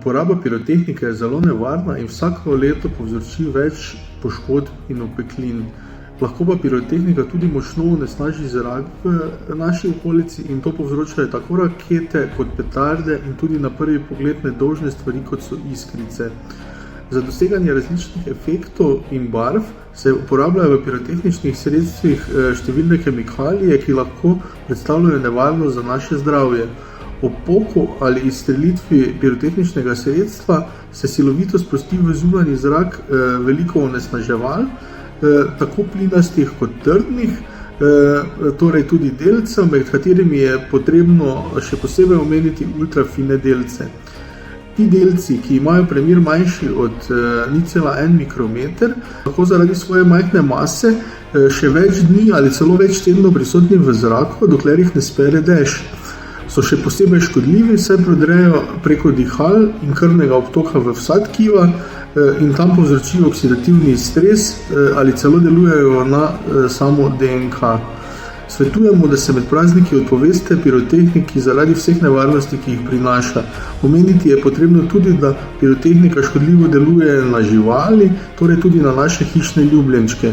Uporaba pirotehnike je zelo nevarna in vsako leto povzroči več poškodb in opeklin. Lahko pa pirotehnika tudi močno onesnaži zrak v naši okolici in to povzročajo tako rakete kot petarde in tudi na prvi pogled nedolžne stvari, kot so iskrice. Za doseganje različnih efektov in barv se uporabljajo v pirotehničnih sredstvih številne kemikalije, ki lahko predstavljajo nevarnost za naše zdravje. Ob poku ali izstrelitvi pirotehničnega sredstva se silovito sprosti v zunanji zrak veliko onesnaževal, tako plinastih kot trdnih, torej tudi delcev, med katerimi je potrebno še posebej omeniti ultrafine delce. Ti delci, ki imajo premir manjši od 0,1 mikrometer, lahko zaradi svoje majhne mase še več dni ali celo več tednov prisotni v zraku, dokler jih ne spere dež. So še posebej škodljivi, saj prodrejo preko dihal in krvnega obtoka v vsa tkiva in tam povzročijo oksidativni stres ali celo delujejo na samo DNK. Svetujemo, da se med prazniki odpoveste pirotehniki zaradi vseh nevarnosti, ki jih prinaša. Omeniti je potrebno tudi, da pirotehnika škodljivo deluje na živali, torej tudi na naše hišne ljubljenčke.